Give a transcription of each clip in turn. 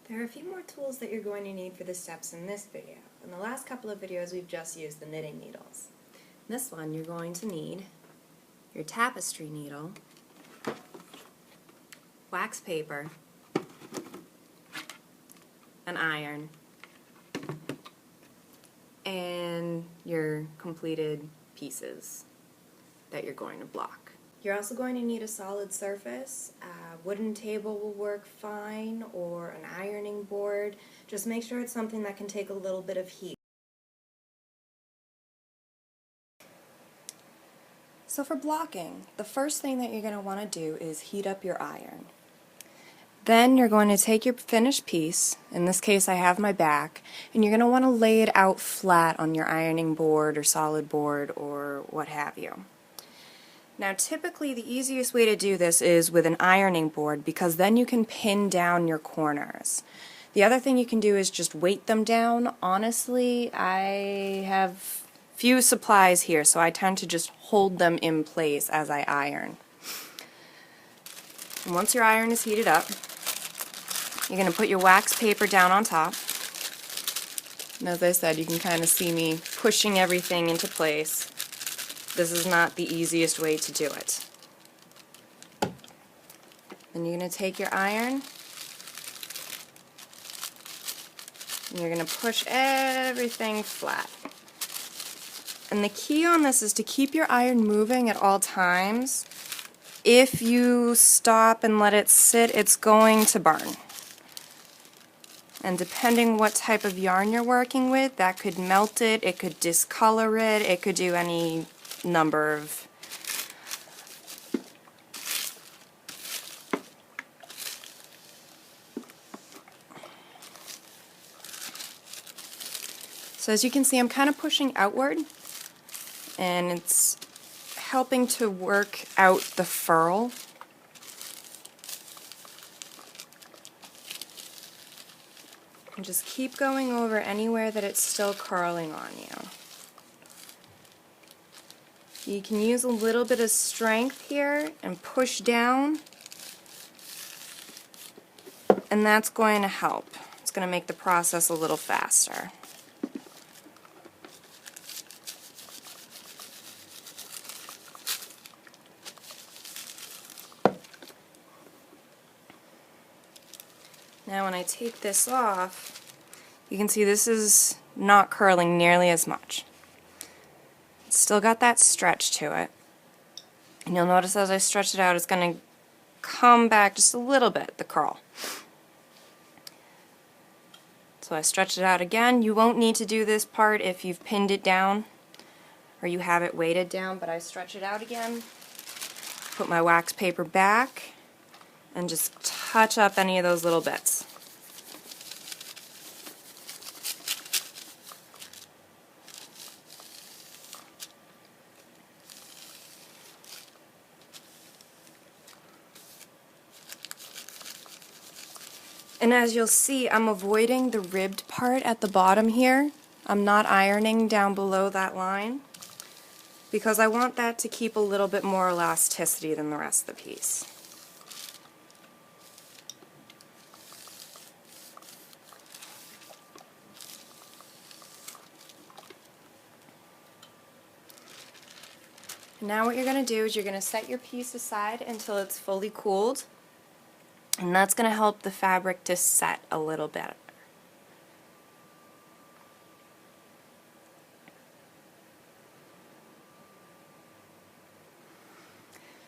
There are a few more tools that you're going to need for the steps in this video. In the last couple of videos we've just used the knitting needles. In this one you're going to need your tapestry needle, wax paper, an iron, and your completed pieces that you're going to block. You're also going to need a solid surface. A wooden table will work fine, or an ironing board. Just make sure it's something that can take a little bit of heat. So for blocking, the first thing that you're going to want to do is heat up your iron. Then you're going to take your finished piece, in this case I have my back, and you're going to want to lay it out flat on your ironing board or solid board or what have you. Now typically the easiest way to do this is with an ironing board, because then you can pin down your corners. The other thing you can do is just weight them down. Honestly, I have few supplies here, so I tend to just hold them in place as I iron. And once your iron is heated up, you're going to put your wax paper down on top. And as I said, you can kind of see me pushing everything into place. This is not the easiest way to do it. Then you're going to take your iron and you're going to push everything flat. And the key on this is to keep your iron moving at all times. If you stop and let it sit, it's going to burn. And depending what type of yarn you're working with, that could melt it, it could discolor it, it could do any number of So as you can see, I'm kind of pushing outward, and it's helping to work out the furl. And just keep going over anywhere that it's still curling on you. You can use a little bit of strength here and push down, and that's going to help. It's going to make the process a little faster. Now when I take this off, you can see this is not curling nearly as much. It's still got that stretch to it. And you'll notice as I stretch it out, it's going to come back just a little bit, the curl. So I stretch it out again. You won't need to do this part if you've pinned it down or you have it weighted down, but I stretch it out again, put my wax paper back, and just touch up any of those little bits. And as you'll see, I'm avoiding the ribbed part at the bottom here. I'm not ironing down below that line because I want that to keep a little bit more elasticity than the rest of the piece. Now what you're going to do is you're going to set your piece aside until it's fully cooled, and that's going to help the fabric to set a little bit.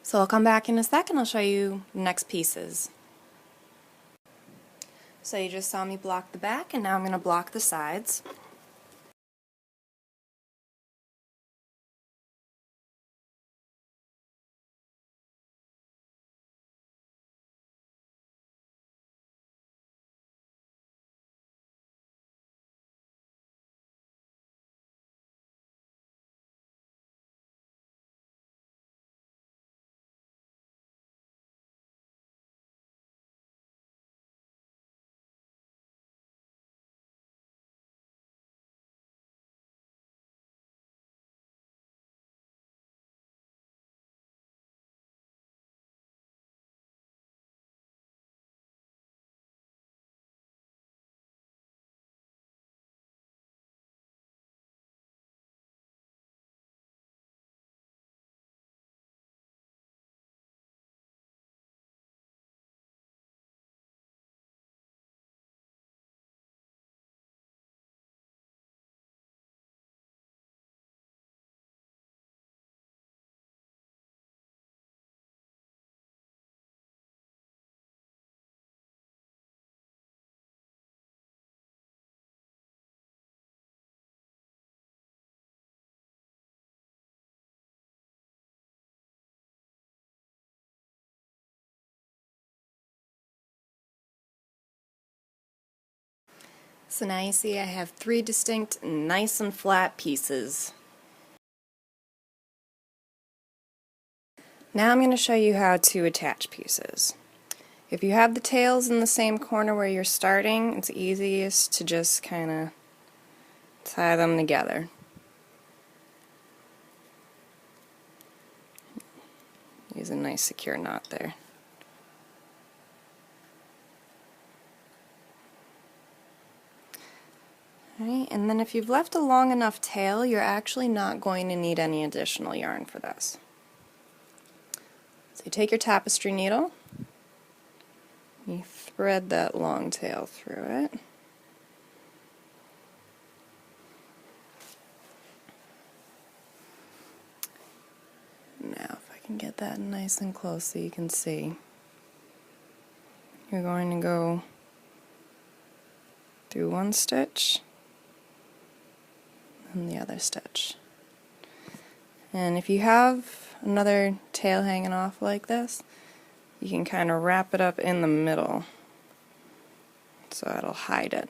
So I'll come back in a second, I'll show you the next pieces. So you just saw me block the back, and now I'm going to block the sides. So now you see I have 3 distinct, nice and flat pieces. Now I'm going to show you how to attach pieces. If you have the tails in the same corner where you're starting, it's easiest to just kind of tie them together. Use a nice secure knot there. Alright, and then if you've left a long enough tail, you're actually not going to need any additional yarn for this. So you take your tapestry needle, you thread that long tail through it. Now if I can get that nice and close so you can see, you're going to go through one stitch and the other stitch. And if you have another tail hanging off like this, you can kind of wrap it up in the middle so it'll hide it.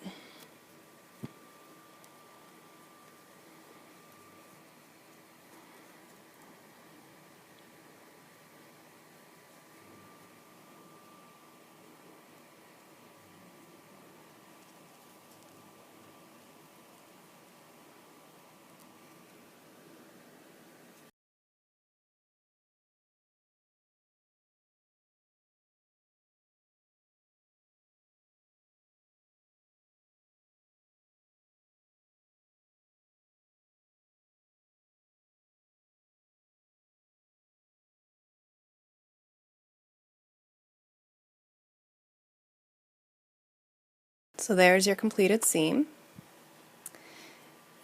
So there's your completed seam.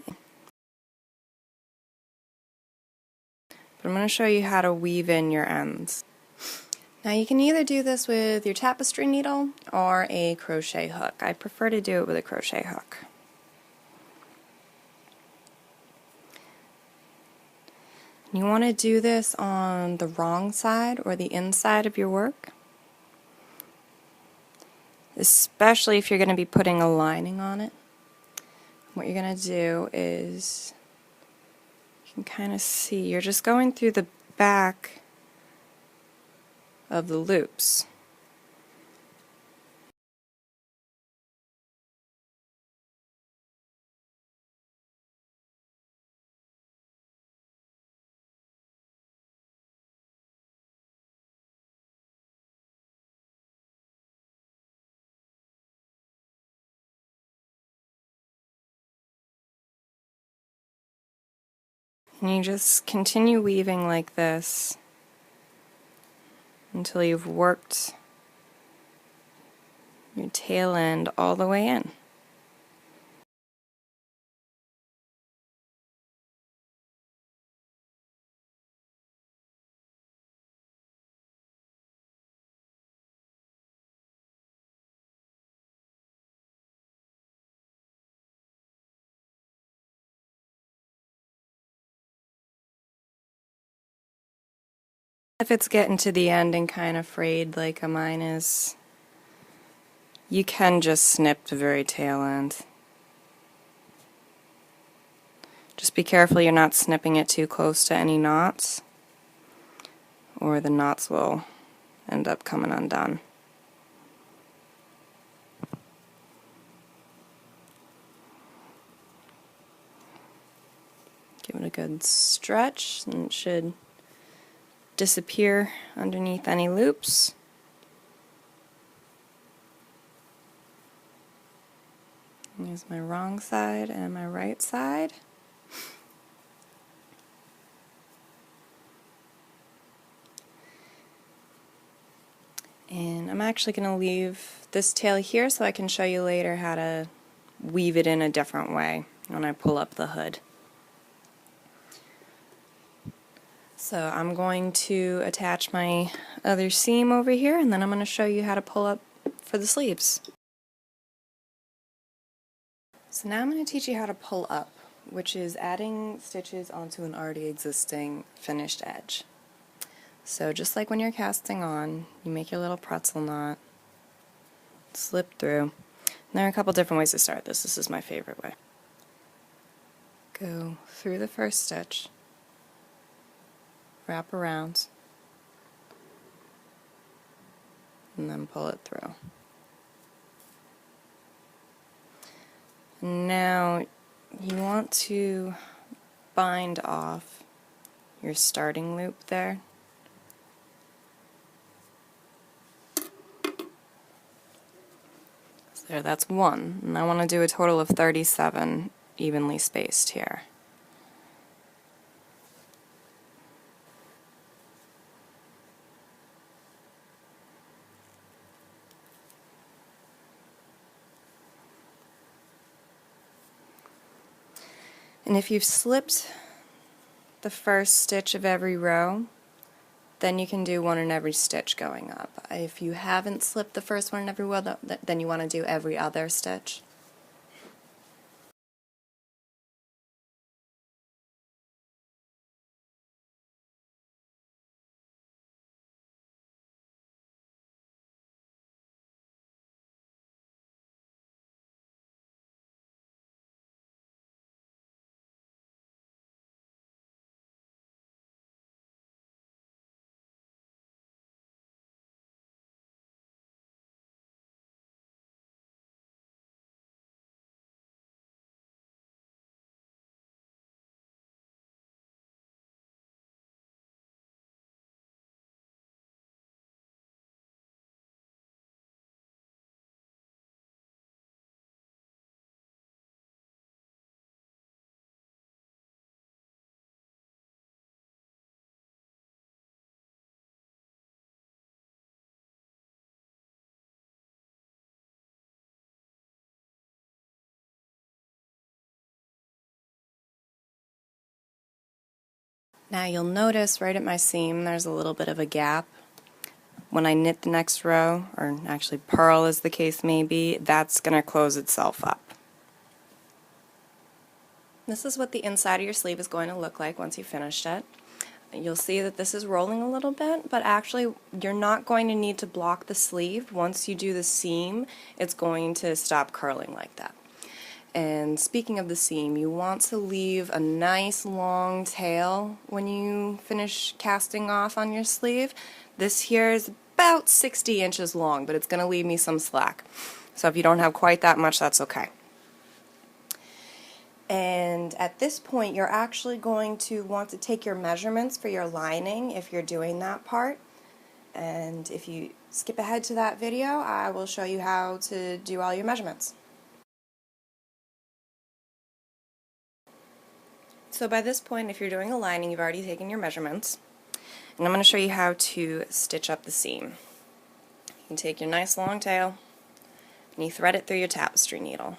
But I'm going to show you how to weave in your ends. Now you can either do this with your tapestry needle or a crochet hook. I prefer to do it with a crochet hook. You want to do this on the wrong side or the inside of your work, especially if you're going to be putting a lining on it. What you're going to do is, you can kind of see, you're just going through the back of the loops. And you just continue weaving like this until you've worked your tail end all the way in. If it's getting to the end and kind of frayed like mine is, you can just snip the very tail end. Just be careful you're not snipping it too close to any knots, or the knots will end up coming undone. Give it a good stretch and it should disappear underneath any loops. Here's my wrong side and my right side. And I'm actually going to leave this tail here so I can show you later how to weave it in a different way when I pull up the hood. So I'm going to attach my other seam over here, and then I'm going to show you how to pull up for the sleeves. So now I'm going to teach you how to pull up, which is adding stitches onto an already existing finished edge. So just like when you're casting on, you make your little pretzel knot, slip through. There are a couple different ways to start this. This is my favorite way. Go through the first stitch, wrap around, and then pull it through. Now you want to bind off your starting loop there. So there, that's one. And I want to do a total of 37 evenly spaced here. And if you've slipped the first stitch of every row, then you can do one in every stitch going up. If you haven't slipped the first one in every row, then you want to do every other stitch. Now you'll notice right at my seam there's a little bit of a gap. When I knit the next row, or actually purl as the case may be, that's going to close itself up. This is what the inside of your sleeve is going to look like once you've finished it. You'll see that this is rolling a little bit, but actually you're not going to need to block the sleeve. Once you do the seam, it's going to stop curling like that. And speaking of the seam, you want to leave a nice long tail when you finish casting off on your sleeve. This here is about 60 inches long, but it's going to leave me some slack. So if you don't have quite that much, that's okay. And at this point, you're actually going to want to take your measurements for your lining if you're doing that part. And if you skip ahead to that video, I will show you how to do all your measurements. So by this point, if you're doing a lining, you've already taken your measurements. And I'm going to show you how to stitch up the seam. You take your nice long tail and you thread it through your tapestry needle.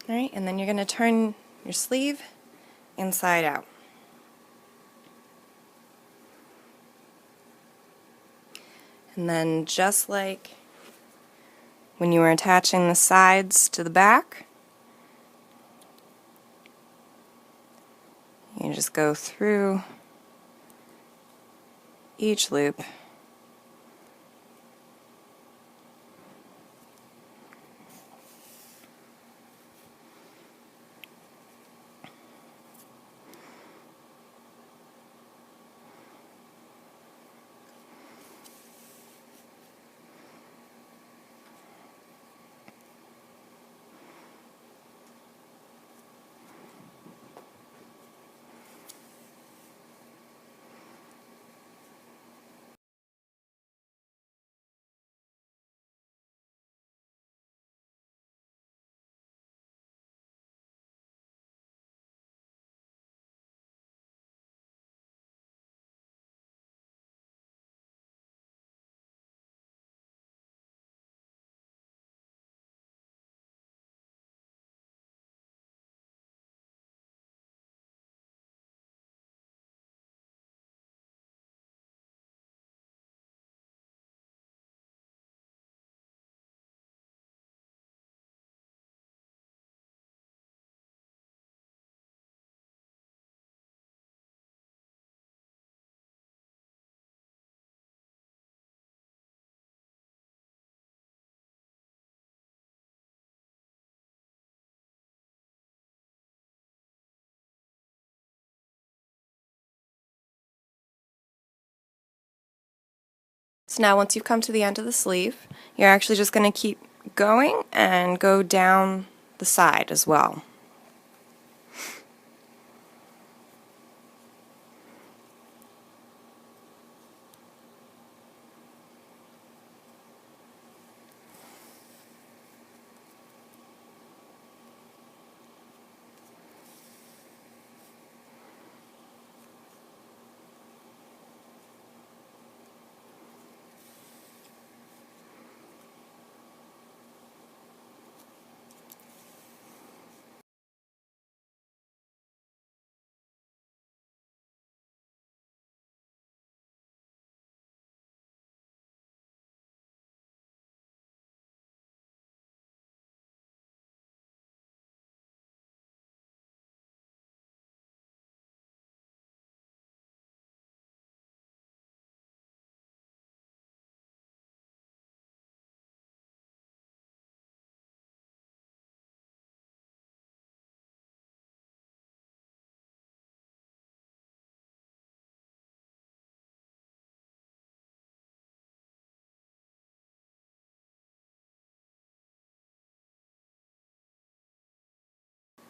Alright, and then you're going to turn your sleeve inside out. And then just like when you were attaching the sides to the back, you just go through each loop. So now once you've come to the end of the sleeve, you're actually just going to keep going and go down the side as well.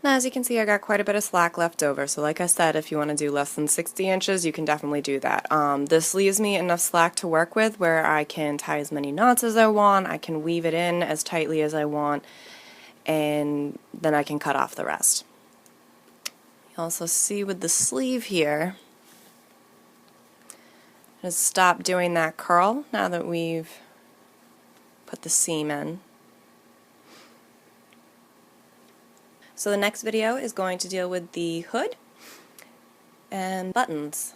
Now as you can see, I got quite a bit of slack left over, so like I said, if you want to do less than 60 inches, you can definitely do that. This leaves me enough slack to work with where I can tie as many knots as I want, I can weave it in as tightly as I want, and then I can cut off the rest. You also see with the sleeve here, just stop doing that curl now that we've put the seam in. So the next video is going to deal with the hood and buttons.